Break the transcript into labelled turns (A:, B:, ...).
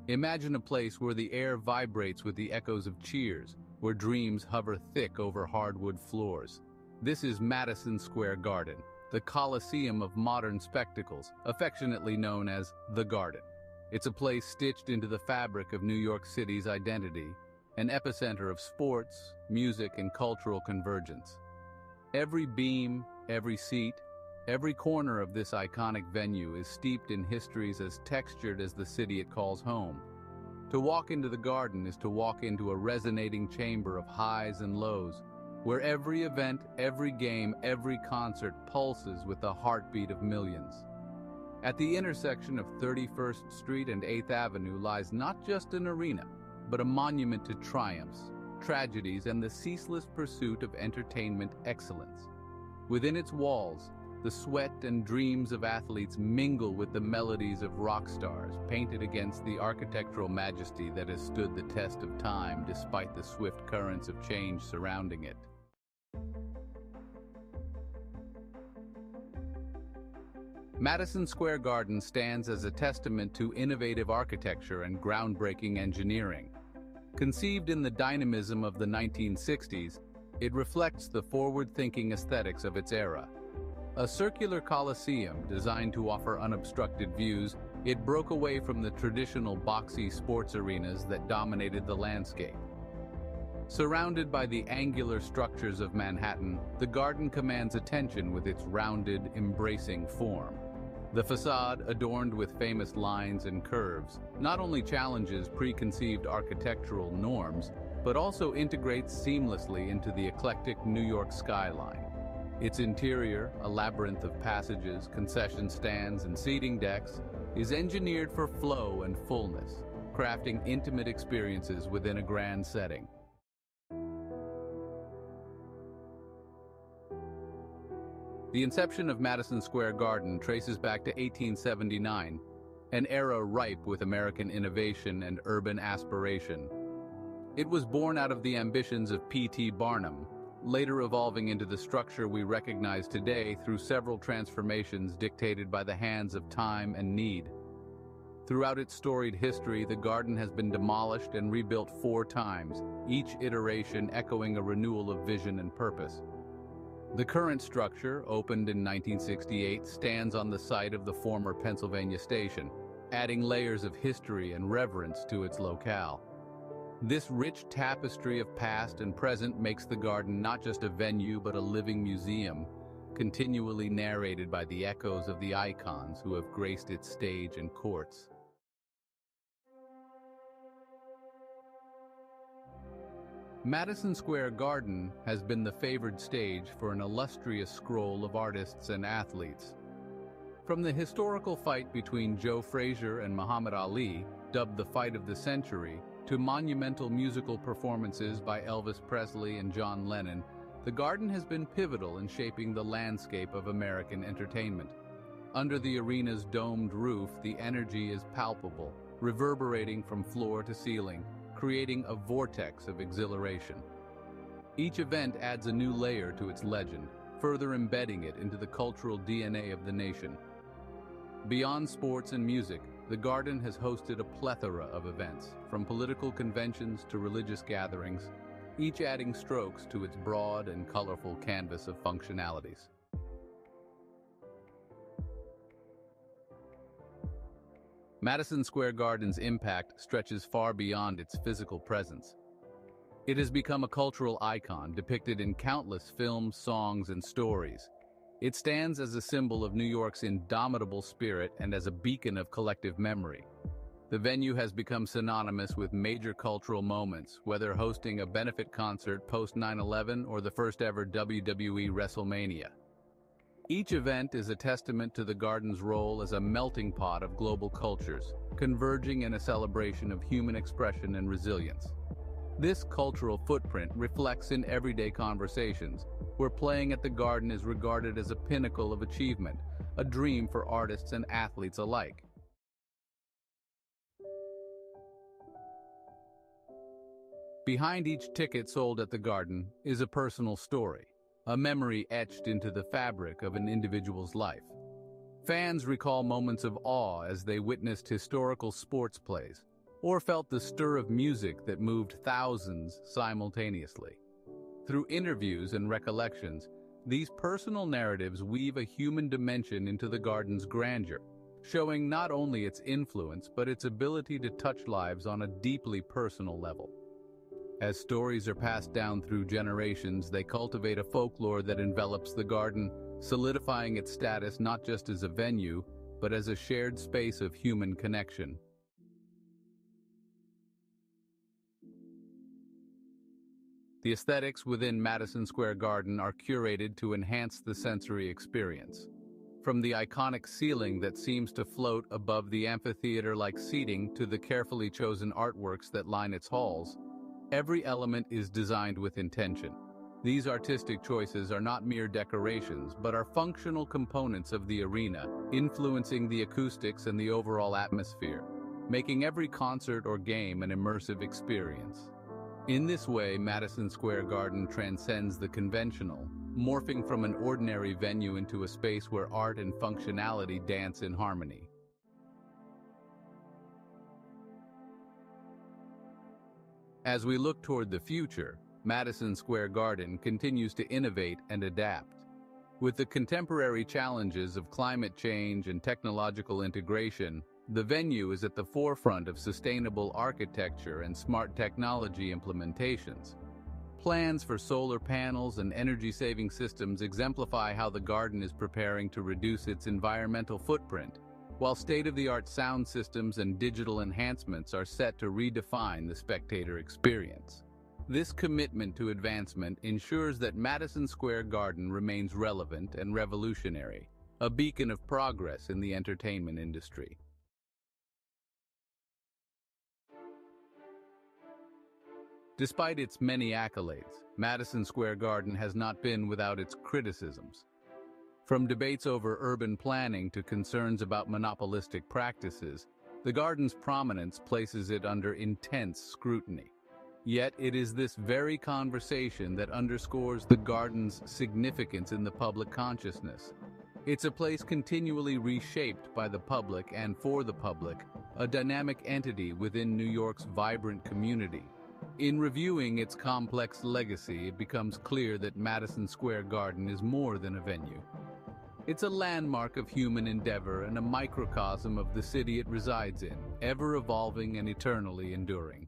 A: Imagine a place where the air vibrates with the echoes of cheers, where dreams hover thick over hardwood floors. This is Madison Square Garden, the Coliseum of modern spectacles, affectionately known as the Garden. It's a place stitched into the fabric of New York City's identity, an epicenter of sports, music, and cultural convergence. Every beam, every seat, every corner of this iconic venue is steeped in histories as textured as the city it calls home. To walk into the Garden is to walk into a resonating chamber of highs and lows, where every event, every game, every concert pulses with the heartbeat of millions. At the intersection of 31st Street and 8th Avenue lies not just an arena, but a monument to triumphs, tragedies, and the ceaseless pursuit of entertainment excellence. Within its walls, the sweat and dreams of athletes mingle with the melodies of rock stars, painted against the architectural majesty that has stood the test of time despite the swift currents of change surrounding it. Madison Square Garden stands as a testament to innovative architecture and groundbreaking engineering. Conceived in the dynamism of the 1960s, it reflects the forward-thinking aesthetics of its era. A circular coliseum designed to offer unobstructed views, it broke away from the traditional boxy sports arenas that dominated the landscape. Surrounded by the angular structures of Manhattan, the Garden commands attention with its rounded, embracing form. The facade, adorned with famous lines and curves, not only challenges preconceived architectural norms, but also integrates seamlessly into the eclectic New York skyline. Its interior, a labyrinth of passages, concession stands, and seating decks, is engineered for flow and fullness, crafting intimate experiences within a grand setting. The inception of Madison Square Garden traces back to 1879, an era ripe with American innovation and urban aspiration. It was born out of the ambitions of P.T. Barnum, later evolving into the structure we recognize today through several transformations dictated by the hands of time and need. Throughout its storied history, the Garden has been demolished and rebuilt 4 times, each iteration echoing a renewal of vision and purpose. The current structure, opened in 1968, stands on the site of the former Pennsylvania Station, adding layers of history and reverence to its locale. This rich tapestry of past and present makes the Garden not just a venue but a living museum, continually narrated by the echoes of the icons who have graced its stage and courts. Madison Square Garden has been the favored stage for an illustrious scroll of artists and athletes. From the historical fight between Joe Frazier and Muhammad Ali, dubbed the Fight of the Century, to monumental musical performances by Elvis Presley and John Lennon, the Garden has been pivotal in shaping the landscape of American entertainment. Under the arena's domed roof, the energy is palpable, reverberating from floor to ceiling, creating a vortex of exhilaration. Each event adds a new layer to its legend, further embedding it into the cultural DNA of the nation. Beyond sports and music, the Garden has hosted a plethora of events, from political conventions to religious gatherings, each adding strokes to its broad and colorful canvas of functionalities. Madison Square Garden's impact stretches far beyond its physical presence. It has become a cultural icon depicted in countless films, songs, and stories. It stands as a symbol of New York's indomitable spirit and as a beacon of collective memory. The venue has become synonymous with major cultural moments, whether hosting a benefit concert post 9/11 or the first ever WWE WrestleMania. Each event is a testament to the Garden's role as a melting pot of global cultures, converging in a celebration of human expression and resilience. This cultural footprint reflects in everyday conversations, where playing at the Garden is regarded as a pinnacle of achievement, a dream for artists and athletes alike. Behind each ticket sold at the Garden is a personal story, a memory etched into the fabric of an individual's life. Fans recall moments of awe as they witnessed historical sports plays, or felt the stir of music that moved thousands simultaneously. Through interviews and recollections, these personal narratives weave a human dimension into the garden's grandeur, showing not only its influence but its ability to touch lives on a deeply personal level. As stories are passed down through generations, they cultivate a folklore that envelops the garden, solidifying its status not just as a venue, but as a shared space of human connection. The aesthetics within Madison Square Garden are curated to enhance the sensory experience. From the iconic ceiling that seems to float above the amphitheater-like seating to the carefully chosen artworks that line its halls, every element is designed with intention. These artistic choices are not mere decorations, but are functional components of the arena, influencing the acoustics and the overall atmosphere, making every concert or game an immersive experience. In this way, Madison Square Garden transcends the conventional, morphing from an ordinary venue into a space where art and functionality dance in harmony. As we look toward the future, Madison Square Garden continues to innovate and adapt. With the contemporary challenges of climate change and technological integration, the venue is at the forefront of sustainable architecture and smart technology implementations. Plans for solar panels and energy-saving systems exemplify how the garden is preparing to reduce its environmental footprint, while state-of-the-art sound systems and digital enhancements are set to redefine the spectator experience. This commitment to advancement ensures that Madison Square Garden remains relevant and revolutionary, a beacon of progress in the entertainment industry. Despite its many accolades, Madison Square Garden has not been without its criticisms. From debates over urban planning to concerns about monopolistic practices, the garden's prominence places it under intense scrutiny. Yet it is this very conversation that underscores the garden's significance in the public consciousness. It's a place continually reshaped by the public and for the public, a dynamic entity within New York's vibrant community. In reviewing its complex legacy, it becomes clear that Madison Square Garden is more than a venue. It's a landmark of human endeavor and a microcosm of the city it resides in, ever evolving and eternally enduring.